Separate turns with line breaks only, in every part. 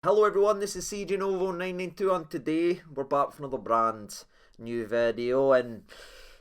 Hello everyone, this is CJ Novo 992 and today we're back for another brand new video and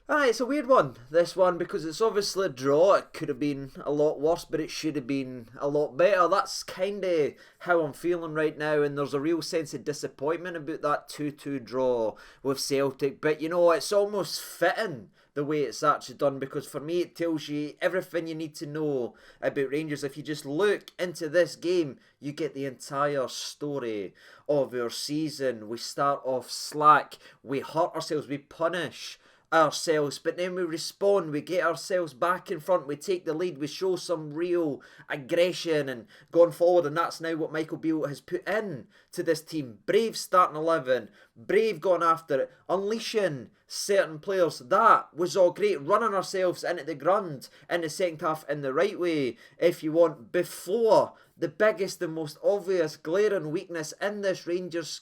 it's a weird one, this one, because it's obviously a draw. It could have been a lot worse, but it should have been a lot better. That's kind of how I'm feeling right now, and there's a real sense of disappointment about that 2-2 draw with Celtic, but you know, it's almost fitting the way it's actually done, because for me it tells you everything you need to know about Rangers. If you just look into this game, you get the entire story of our season. We start off slack, we hurt ourselves, we punish ourselves, but then we respond, we get ourselves back in front, we take the lead, we show some real aggression and going forward, and that's now what Michael Beale has put in to this team. Brave starting 11, brave going after it, unleashing certain players. That was all great, running ourselves into the ground in the second half in the right way, if you want, before the biggest and most obvious glaring weakness in this Rangers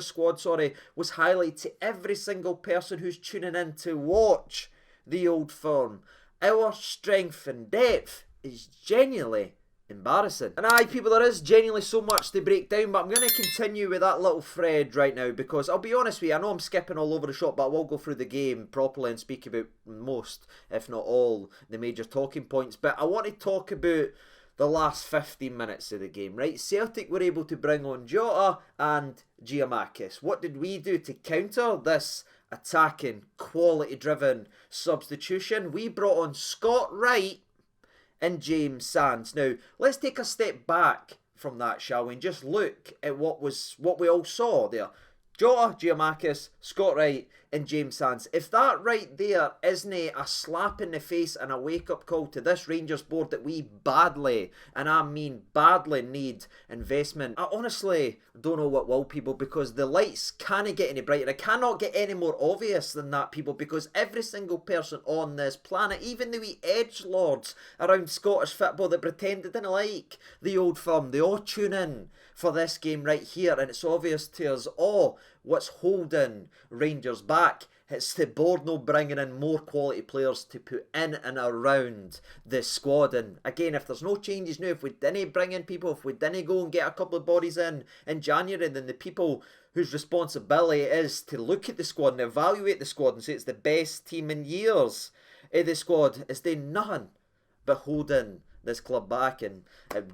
squad, was highlighted to every single person who's tuning in to watch the Old Firm. Our strength and depth is genuinely embarrassing. And aye, people, there is genuinely so much to break down, but I'm going to continue with that little thread right now, because I'll be honest with you, I know I'm skipping all over the shop, but I will go through the game properly and speak about most, if not all, the major talking points. But I want to talk about the last 15 minutes of the game, right? Celtic were able to bring on Jota and Giakoumakis. What did we do to counter this attacking, quality-driven substitution? We brought on Scott Wright and James Sands. Now, let's take a step back from that, shall we, and just look at what we all saw there. Jota, Giakoumakis, Scott Wright and James Sands. If that right there isn't a slap in the face and a wake-up call to this Rangers board that we badly, and I mean badly, need investment, I honestly don't know what will, people, because the lights can't get any brighter. It cannot get any more obvious than that, people, because every single person on this planet, even the wee edgelords around Scottish football that pretend they didn't like the Old Firm, they all tune in for this game right here, and it's obvious to us all what's holding Rangers back. It's the board no bringing in more quality players to put in and around this squad. And again, if there's no changes now, if we didn't bring in people, if we didn't go and get a couple of bodies in January, then the people whose responsibility it is to look at the squad and evaluate the squad and say it's the best team in years of the squad is doing nothing but holding this club back and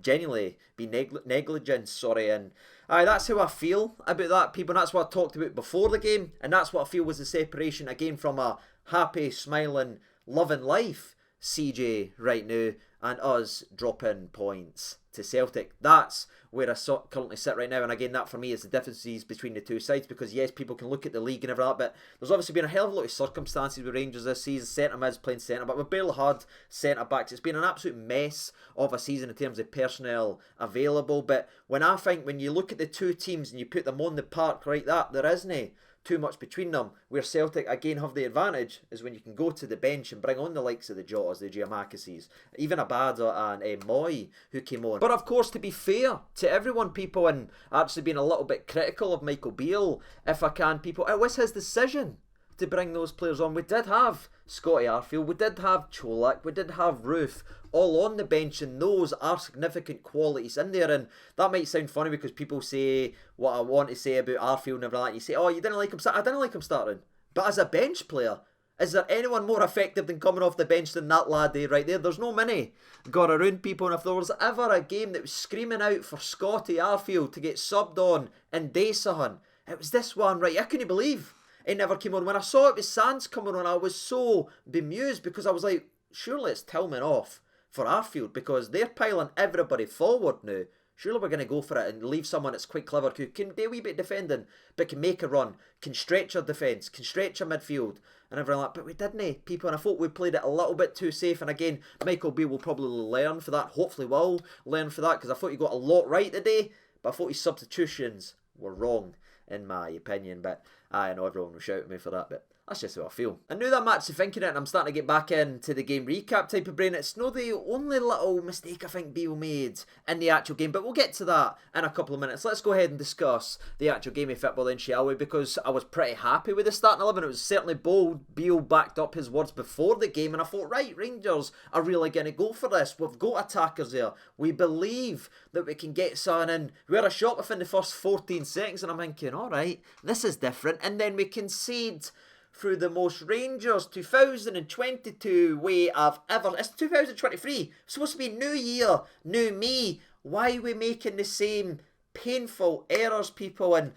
genuinely be negligence, and that's how I feel about that, people, and that's what I talked about before the game, and that's what I feel was the separation again from a happy, smiling, loving life CJ right now and us dropping points to Celtic. That's where I currently sit right now, and again, that for me is the differences between the two sides, because yes, people can look at the league and everything like that, but there's obviously been a hell of a lot of circumstances with Rangers this season. Centre mids playing centre, but we've barely had centre backs. It's been an absolute mess of a season in terms of personnel available. But when you look at the two teams and you put them on the park like that, there isn't too much between them. Where Celtic again have the advantage is when you can go to the bench and bring on the likes of the Jotas, the Giakoumakises, even Abada and Moy who came on. But of course, to be fair to everyone, people, and actually being a little bit critical of Michael Beale, if I can, people, it was his decision to bring those players on. We did have Scotty Arfield, we did have Cholak, we did have Roof all on the bench, and those are significant qualities in there. And that might sound funny because people say what I want to say about Arfield and everything like that. You say, oh, you didn't like him starting. I didn't like him starting. But as a bench player, is there anyone more effective than coming off the bench than that laddie right there? There's no many got around, people, and if there was ever a game that was screaming out for Scotty Arfield to get subbed on in Daysahan, it was this one, right? I couldn't believe it never came on. When I saw it was Sands coming on, I was so bemused, because I was like, surely it's Tillman off for Arfield, because they're piling everybody forward now. Surely we're going to go for it and leave someone that's quite clever, who can do a wee bit defending, but can make a run, can stretch our defence, can stretch our midfield, and everything like that. But we didn't, people, and I thought we played it a little bit too safe. And again, Michael Beale will probably learn for that, hopefully will learn for that, because I thought he got a lot right today, but I thought his substitutions were wrong, in my opinion. But I know everyone will shout at me for that, but That's just how I feel. I knew that I'm actually thinking it, and I'm starting to get back into the game recap type of brain. It's not the only little mistake I think Beale made in the actual game, but we'll get to that in a couple of minutes. Let's go ahead and discuss the actual game of football then, shall we? Because I was pretty happy with the starting 11. It was certainly bold. Beale backed up his words before the game, and I thought, right, Rangers are really going to go for this. We've got attackers there. We believe that we can get something in. We had a shot within the first 14 seconds, and I'm thinking, all right, this is different. And then we concede through the most Rangers 2022 way I've ever... It's 2023. It's supposed to be new year, new me. Why are we making the same painful errors, people? And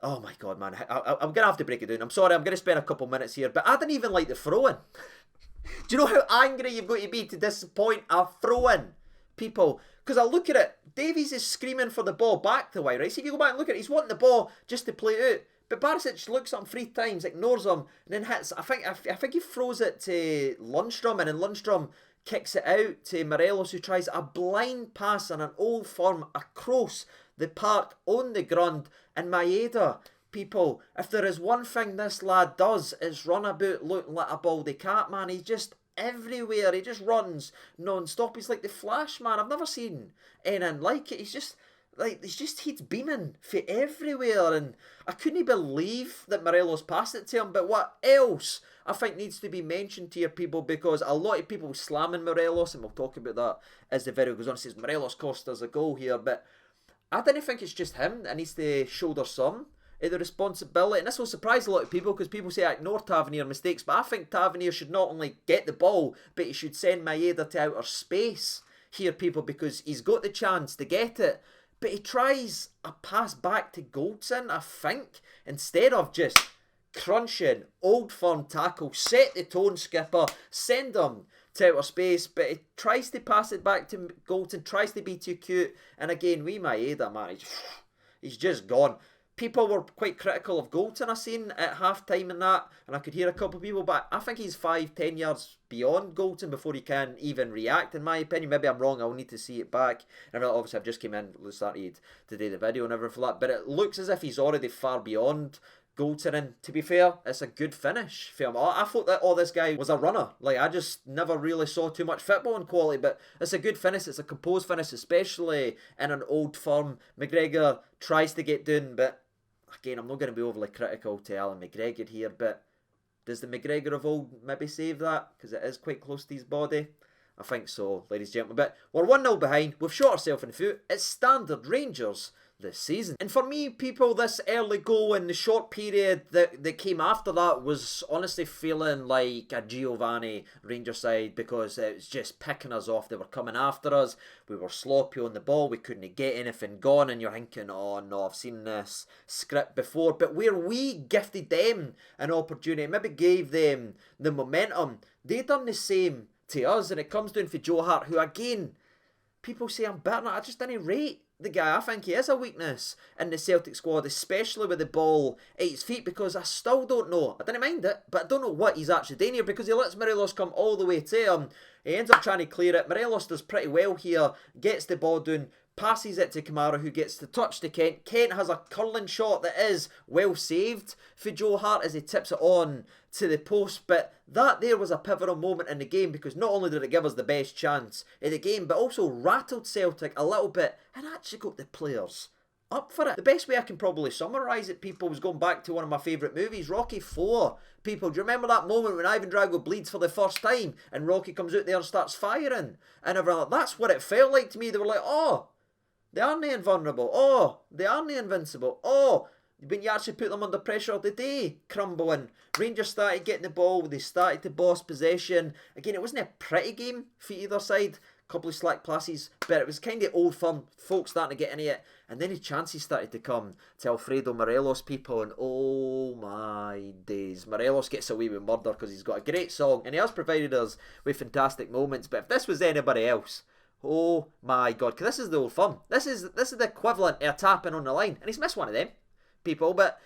oh my God, man, I'm going to have to break it down. I'm sorry, I'm going to spend a couple minutes here, but I didn't even like the throw-in. Do you know how angry you've got to be to disappoint a throw-in, people? Because I look at it, Davies is screaming for the ball back to Wright, right? See, if you go back and look at it, he's wanting the ball just to play it out. But Barisic looks at him 3 times, ignores him, and then hits. I think he throws it to Lundstrom, and then Lundstrom kicks it out to Morelos, who tries a blind pass on an old firm across the park on the ground. And Maeda, people, if there is one thing this lad does, it's run about looking like a baldy cat, man. He's just everywhere. He just runs non-stop. He's like the Flash, man. I've never seen anything like it. He's beaming for everywhere, and I couldn't believe that Morelos passed it to him. But what else I think needs to be mentioned here, people, because a lot of people slamming Morelos, and we'll talk about that as the video goes on. It says Morelos cost us a goal here, but I didn't think it's just him that needs to shoulder some of the responsibility. And this will surprise a lot of people, because people say I ignore Tavernier mistakes, but I think Tavernier should not only get the ball, but he should send Maeda to outer space here, people, because he's got the chance to get it. But he tries a pass back to Goldson, I think, instead of just crunching, old firm tackle, set the tone, skipper, send him to outer space. But he tries to pass it back to Goldson, tries to be too cute. And again, Maeda, man, he's just gone. People were quite critical of Goldson, I seen at half-time and that, and I could hear a couple of people, but I think he's 5-10 yards beyond Goldson before he can even react, in my opinion. Maybe I'm wrong, I'll need to see it back. And obviously I've just came in, started to do the video and everything for that, but it looks as if he's already far beyond Goldson, and to be fair, it's a good finish for him. I thought that this guy was a runner. Like, I just never really saw too much footballing quality, but it's a good finish, it's a composed finish, especially in an old firm. McGregor tries to get down, but again, I'm not going to be overly critical to Alan McGregor here, but does the McGregor of old maybe save that? Because it is quite close to his body. I think so, ladies and gentlemen. But we're 1-0 behind. We've shot ourselves in the foot. It's standard Rangers this season. And for me, people, this early goal and the short period that came after that was honestly feeling like a Giovanni Ranger side, because it was just picking us off. They were coming after us. We were sloppy on the ball. We couldn't get anything gone. And you're thinking, oh no, I've seen this script before. But where we gifted them an opportunity, maybe gave them the momentum, they done the same to us. And it comes down for Joe Hart, who again, people say I'm better. I just didn't rate the guy. I think he is a weakness in the Celtic squad, especially with the ball at his feet, because I still don't know. I didn't mind it, but I don't know what he's actually doing here, because he lets Morelos come all the way to him. He ends up trying to clear it. Morelos does pretty well here, gets the ball down, passes it to Kamara, who gets the touch to Kent. Kent has a curling shot that is well saved for Joe Hart as he tips it on to the post. But that there was a pivotal moment in the game, because not only did it give us the best chance in the game, but also rattled Celtic a little bit and actually got the players up for it. The best way I can probably summarise it, people, was going back to one of my favourite movies, Rocky IV. People, do you remember that moment when Ivan Drago bleeds for the first time and Rocky comes out there and starts firing? And everyone, that's what it felt like to me. They were like, oh, they aren't invulnerable. Oh, they aren't invincible. Oh, when you actually put them under pressure, did they crumble? And Rangers started getting the ball. They started to boss possession. Again, it wasn't a pretty game for either side. A couple of slack passes, but it was kind of old fun. Folks starting to get into it. And then the chances started to come to Alfredo Morelos, people. And oh my days. Morelos gets away with murder because he's got a great song. And he has provided us with fantastic moments. But if this was anybody else, oh my God, because this is the old firm. This is the equivalent of a tapping on the line. And he's missed one of them, people. But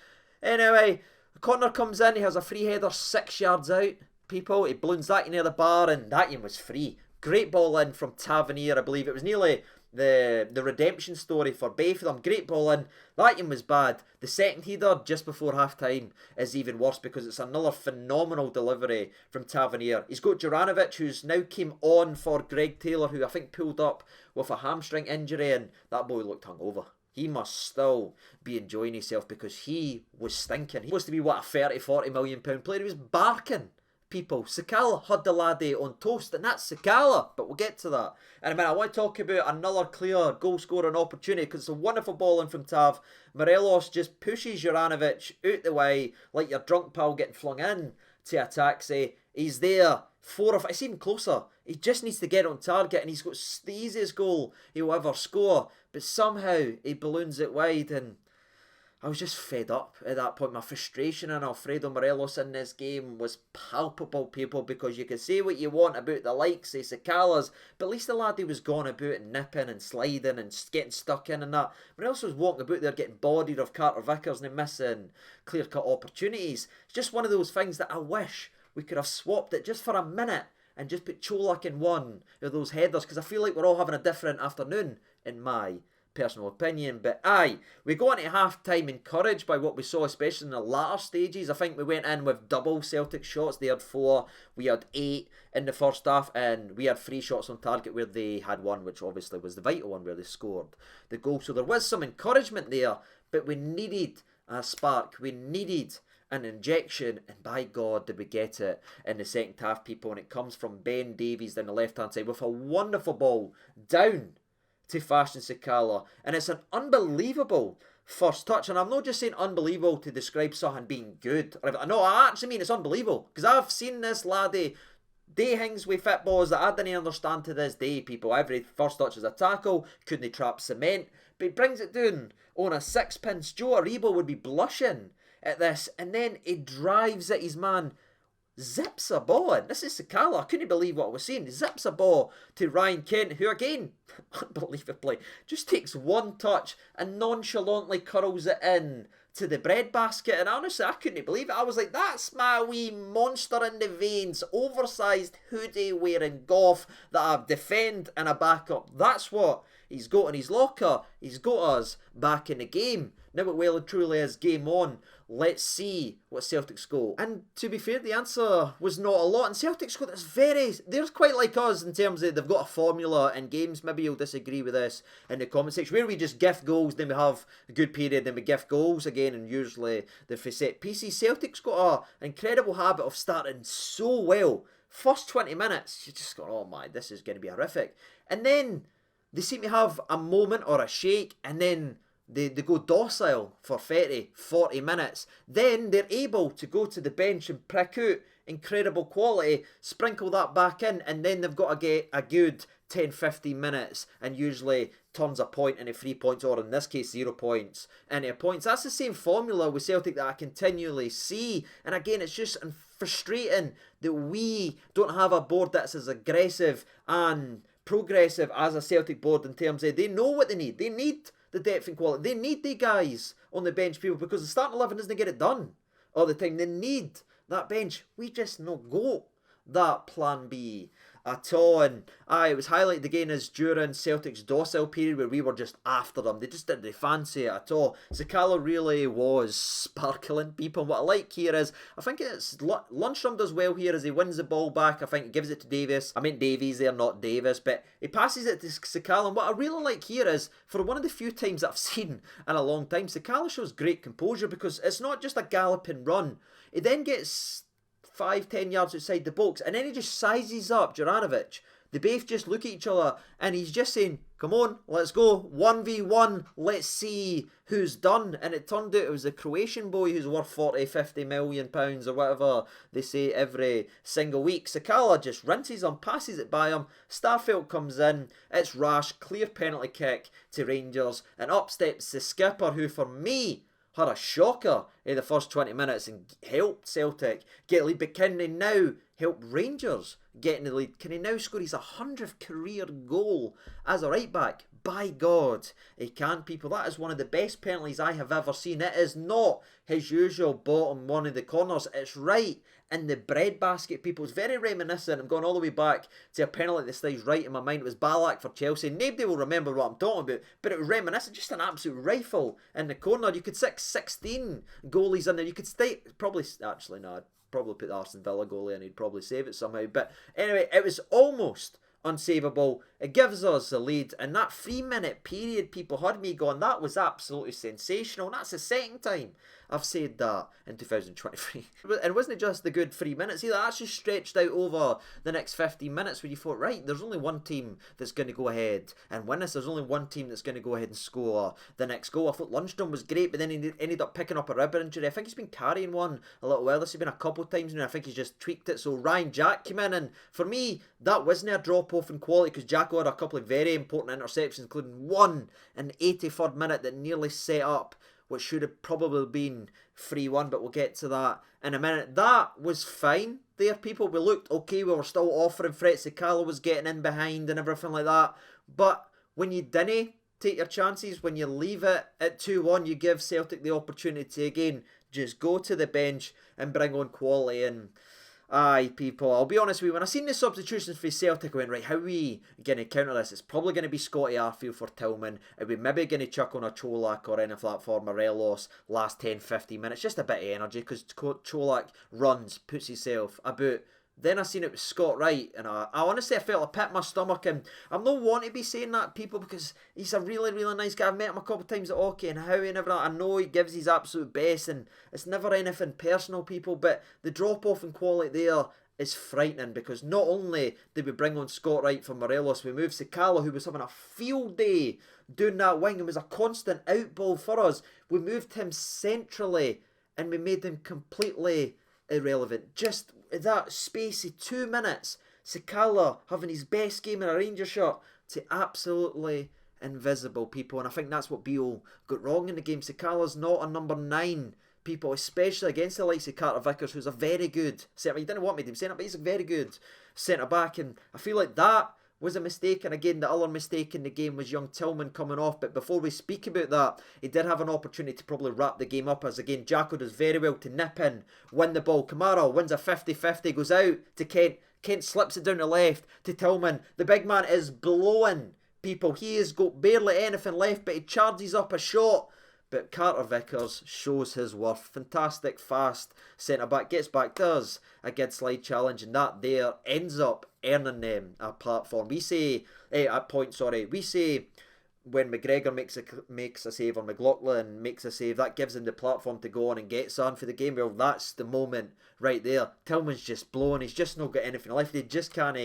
anyway, the corner comes in. He has a free header 6 yards out, people. He balloons that near the bar, and that one was free. Great ball in from Tavernier, I believe. It was nearly the redemption story for both of them. Great ball in. That game was bad. The second header just before half time is even worse because it's another phenomenal delivery from Tavernier. He's got Juranovic, who's now came on for Greg Taylor, who I think pulled up with a hamstring injury, and that boy looked hungover. He must still be enjoying himself because he was stinking. He was to be, what, a 30-40 million pound player. He was barking people. Sakala had the laddie on toast, and that's Sakala, but we'll get to that in a minute. I want to talk about another clear goal scoring opportunity because it's a wonderful ball in from Tav. Morelos just pushes Juranovic out the way like your drunk pal getting flung in to a taxi. He's there. It's even closer. He just needs to get on target, and he's got the easiest goal he'll ever score, but somehow he balloons it wide, and I was just fed up at that point. My frustration in Alfredo Morelos in this game was palpable, people, because you can say what you want about the likes of Sakalas, but at least the laddie was going about and nipping and sliding and getting stuck in and that. Morelos was walking about there getting bodied of Carter Vickers and missing clear-cut opportunities. It's just one of those things that I wish we could have swapped it just for a minute and just put Cholak in one of those headers, because I feel like we're all having a different afternoon, in my personal opinion. But aye, we go into half time encouraged by what we saw, especially in the latter stages. I think we went in with double Celtic shots. They had 4, we had 8 in the first half, and we had 3 shots on target where they had 1, which obviously was the vital one where they scored the goal. So there was some encouragement there, but we needed a spark. We needed an injection, and by God did we get it in the second half, people, and it comes from Ben Davies down the left hand side with a wonderful ball down to Fashion Sakala, and it's an unbelievable first touch. And I'm not just saying unbelievable to describe something being good. No, I actually mean it's unbelievable, because I've seen this laddie do things with footballs that I didn't understand to this day, people. Every first touch is a tackle, couldn't trap cement, but he brings it down on a sixpence. Joe Aribo would be blushing at this, and then he drives at his man, zips a ball in. This is Sakala. I couldn't believe what I was seeing. Zips a ball to Ryan Kent, who again, unbelievably, just takes one touch and nonchalantly curls it in to the breadbasket. And honestly, I couldn't believe it. I was like, that's my wee monster in the veins, oversized hoodie wearing golf that I defend and I back up. That's what he's got in his locker. He's got us back in the game. Now it well and truly is game on. Let's see what Celtic's got. And to be fair, the answer was not a lot. And Celtic's got this they're quite like us in terms of they've got a formula in games. Maybe you'll disagree with this in the comment section, where we just gift goals, then we have a good period, then we gift goals again, and usually they're for set pieces. Celtic's got an incredible habit of starting so well. First 20 minutes, you just go, oh my, this is going to be horrific. And then they seem to have a moment or a shake, and then they go docile for 30, 40 minutes. Then they're able to go to the bench and prick out incredible quality, sprinkle that back in, and then they've got to get a good 10, 15 minutes and usually turns a point into 3 points, or in this case 0 points into points. That's the same formula with Celtic that I continually see. And again, it's just frustrating that we don't have a board that's as aggressive and progressive as a Celtic board in terms of they know what they need. They need the depth and quality. They need the guys on the bench, people, because the starting 11 doesn't get it done all the time. They need that bench. We just not got that plan B at all. And it was highlighted again as during Celtic's docile period where we were just after them. They just didn't fancy it at all. Sakala really was sparkling, people. What I like here is, I think it's Lundstrom does well here as he wins the ball back. I think he gives it to Davies. I meant Davies there, not Davis, but he passes it to Sakala. And what I really like here is, for one of the few times that I've seen in a long time, Sakala shows great composure, because it's not just a galloping run. He then gets 5-10 yards outside the box, and then he just sizes up Juranovic. They both just look at each other, and he's just saying, come on, let's go, 1v1, let's see who's done. And it turned out it was the Croatian boy who's worth 40-50 million pounds or whatever they say every single week. Sakala just rinses him, passes it by him. Starfelt comes in, it's rash, clear penalty kick to Rangers, and up steps the skipper, who for me had a shocker in the first 20 minutes and helped Celtic get a lead. But can they now help Rangers get in the lead? Can he now score his 100th career goal as a right back? by God, he can, people. That is one of the best penalties I have ever seen. It is not his usual bottom one of the corners. It's right in the breadbasket, people. It's very reminiscent. I'm going all the way back to a penalty that stays right in my mind. It was Ballack for Chelsea. Nobody will remember what I'm talking about, but it was reminiscent. Just an absolute rifle in the corner. You could stick 16 goalies in there. You could stay, probably, actually, no, I'd probably put the Aston Villa goalie and he'd probably save it somehow. But anyway, it was almost unsavable. It gives us the lead, and that 3-minute period, people heard me going, that was absolutely sensational. And that's the second time I've said that in 2023. And it wasn't just the good 3 minutes either. It actually stretched out over the next 15 minutes where you thought, right, there's only one team that's going to go ahead and win this. There's only one team that's going to go ahead and score the next goal. I thought Lundstrom was great, but then he ended up picking up a rib injury. I think he's been carrying one a little while. This has been a couple of times now. I think he's just tweaked it. So Ryan Jack came in, and for me, that wasn't a drop-off in quality, because Jacko had a couple of very important interceptions, including one in the 83rd minute that nearly set up what should have probably been 3-1, but we'll get to that in a minute. That was fine there, people. We looked okay. We were still offering threats. Sakala was getting in behind and everything like that. But when you didn't take your chances, when you leave it at 2-1, you give Celtic the opportunity to, again, just go to the bench and bring on quality. And aye, people, I'll be honest with you, when I seen the substitutions for Celtic, I went, right, how are we going to counter this? It's probably going to be Scotty Arfield for Tillman. Are we maybe going to chuck on a Cholak or anything like that for Morelos last 10-15 minutes? Just a bit of energy, because Cholak runs, puts himself about. Then I seen it was Scott Wright, and I honestly, I felt a pit in my stomach, and I'm not wanting to be saying that, people, because he's a really, really nice guy. I've met him a couple of times at hockey, and how and everything. I know he gives his absolute best, and it's never anything personal, people, but the drop-off in quality there is frightening, because not only did we bring on Scott Wright for Morelos, we moved Sakala, who was having a field day doing that wing and was a constant outball for us. We moved him centrally, and we made him completely irrelevant. Just that spacey 2 minutes, Sakala having his best game in a Rangers shirt to absolutely invisible, people. And I think that's what Beale got wrong in the game. Sakala's not a number 9, people, especially against the likes of Carter Vickers, who's a very good centre. You didn't want me to say it, but he's a very good centre back, and I feel like that was a mistake. And again, the other mistake in the game was young Tillman coming off. But before we speak about that, he did have an opportunity to probably wrap the game up, as again Jacko does very well to nip in, win the ball. Kamara wins a 50-50, goes out to Kent. Kent slips it down the left to Tillman. The big man is blowing, people. He has got barely anything left, but he charges up a shot. But Carter Vickers shows his worth. Fantastic, fast centre-back. Gets back, does a good slide challenge, and that there ends up earning them a platform. We say, we say when McGregor makes a save, or McLaughlin makes a save, that gives him the platform to go on and get something for the game. Well, that's the moment right there. Tillman's just blowing. He's just not got anything left. He just can't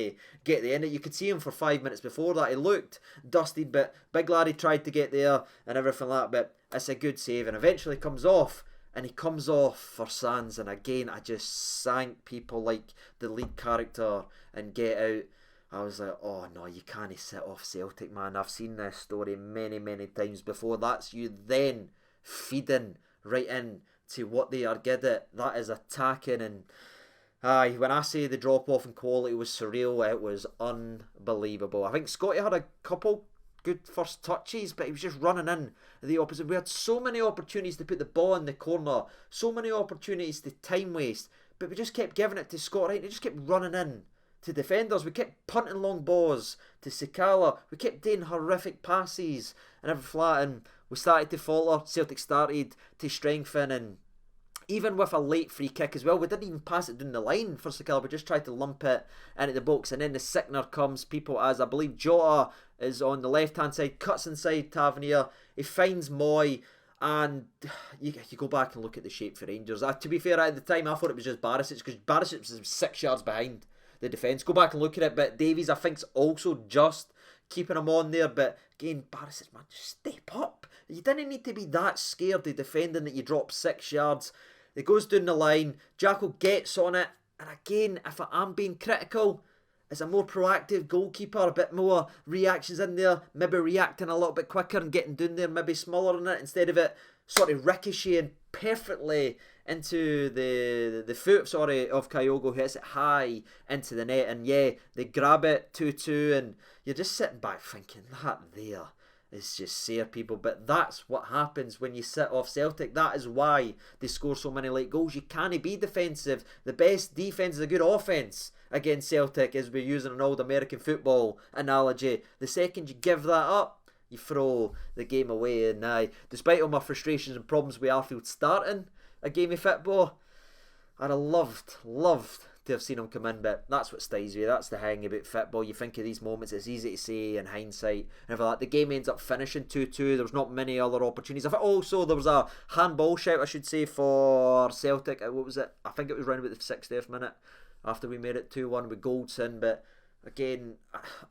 get the end of it. You could see him for 5 minutes before that. He looked dusted, but Big Larry tried to get there and everything like that. But it's a good save, and eventually comes off. And he comes off for Sands, and again, I just sank, people, like the lead character in Get Out. I was like, oh no, you can't sit off Celtic, man. I've seen this story many, many times before. That's you then feeding right in to what they are good at. That is attacking, and when I say the drop-off in quality was surreal, it was unbelievable. I think Scotty had a couple good first touches, but he was just running in the opposite. We had so many opportunities to put the ball in the corner, so many opportunities to time waste, but we just kept giving it to Scott Wright. He just kept running in to defenders. We kept punting long balls to Sakala. We kept doing horrific passes and every flat, and we started to falter. Celtic started to strengthen, and even with a late free kick as well, we didn't even pass it down the line for Sakala. We just tried to lump it into the box, and then the sickener comes, people, as I believe Jota is on the left-hand side, cuts inside Tavernier. He finds Moy, and you go back and look at the shape for Rangers. To be fair, at the time, I thought it was just Barisic, because Barisic was 6 yards behind the defence. Go back and look at it, but Davies, I think, is also just keeping him on there. But again, Barisic, man, just step up. You didn't need to be that scared of defending that you drop 6 yards. It goes down the line, Jacko gets on it, and again, if I am being critical, as a more proactive goalkeeper, a bit more reactions in there, maybe reacting a little bit quicker and getting down there, maybe smaller than it, instead of it sort of ricocheting perfectly into the foot of Kyogo, who hits it high into the net. And yeah, they grab it 2-2, and you're just sitting back thinking, that there is just sare, people. But that's what happens when you sit off Celtic. That is why they score so many late goals. You can't be defensive. The best defence is a good offence against Celtic, as we're using an old American football analogy. The second you give that up, you throw the game away. And despite all my frustrations and problems with Arfield starting a game of football, I'd have loved to have seen him come in, but that's what styes you. That's the thing about football. You think of these moments, it's easy to say in hindsight and everything like that. The game ends up finishing 2-2. There was not many other opportunities. I think also there was a handball shout, I should say, for Celtic. What was it? I think it was around about the 60th minute after we made it 2-1 with Goldson. But again,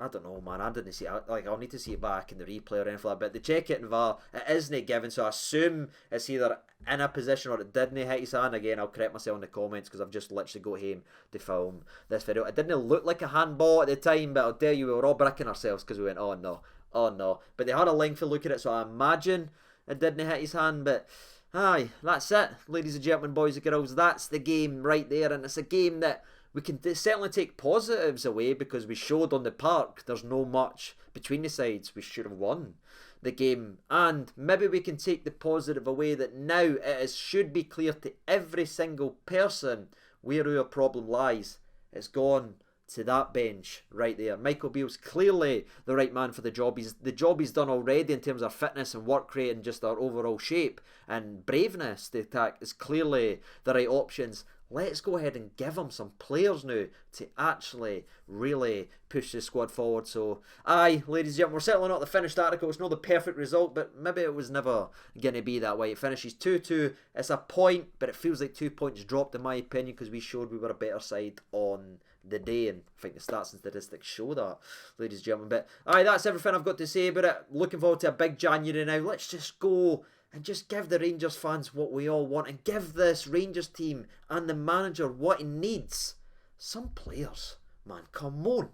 I don't know, man. I didn't see it. Like, I'll need to see it back in the replay or anything like that. But they check it in VAR. It isn't given, so I assume it's either in a position or it didn't hit his hand. Again, I'll correct myself in the comments because I've just literally got home to film this video. It didn't look like a handball at the time, but I'll tell you, we were all bricking ourselves because we went, oh no. But they had a lengthy look at it, so I imagine it didn't hit his hand. But aye, that's it, ladies and gentlemen, boys and girls. That's the game right there, and it's a game that we can certainly take positives away because we showed on the park there's no much between the sides. We should have won the game, and maybe we can take the positive away that now should be clear to every single person where our problem lies. It's gone to that bench right there. Michael Beale's clearly the right man for the job. The job he's done already in terms of fitness and work rate and just our overall shape and braveness to attack is clearly the right options. Let's go ahead and give him some players now to actually really push the squad forward. So, aye, ladies and gentlemen, we're certainly not the finished article. It's not the perfect result, but maybe it was never going to be that way. It finishes 2-2. It's a point, but it feels like 2 points dropped in my opinion because we showed we were a better side on the day, and I think the stats and statistics show that, ladies and gentlemen. But, aye, that's everything I've got to say about it. Looking forward to a big January now. Let's just go and just give the Rangers fans what we all want and give this Rangers team and the manager what he needs. Some players, man, come on.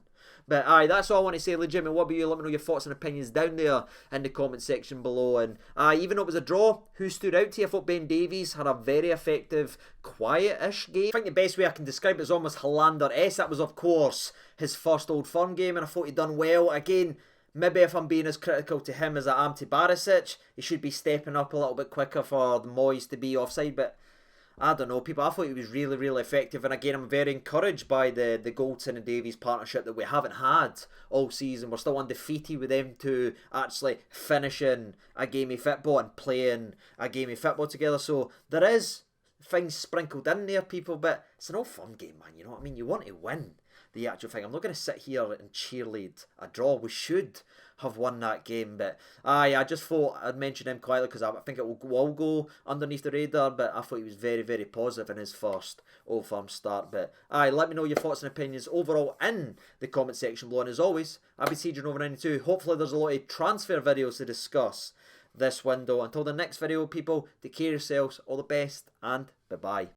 But aye, that's all I want to say. Legitimate, what about you? Let me know your thoughts and opinions down there in the comment section below. And even though it was a draw, who stood out to you? I thought Ben Davies had a very effective, quiet-ish game. I think the best way I can describe it is almost Hollander-esque. That was, of course, his first Old Firm game, and I thought he'd done well. Again, maybe if I'm being as critical to him as I am to Barisic, he should be stepping up a little bit quicker for the Moyes to be offside. But I don't know, people. I thought he was really, really effective. And again, I'm very encouraged by the Goldson and Davies partnership that we haven't had all season. We're still undefeated with them two actually finishing a game of football and playing a game of football together. So there is things sprinkled in there, people. But it's an Old Firm game, man. You know what I mean? You want to win the actual thing. I'm not going to sit here and cheerlead a draw. We should have won that game, but I just thought I'd mention him quietly because I think it will go underneath the radar, but I thought he was very, very positive in his first Old Firm start. But let me know your thoughts and opinions overall in the comment section below, and as always, I've been Siege over 92. Hopefully there's a lot of transfer videos to discuss this window. Until the next video, people, take care of yourselves, all the best, and bye-bye.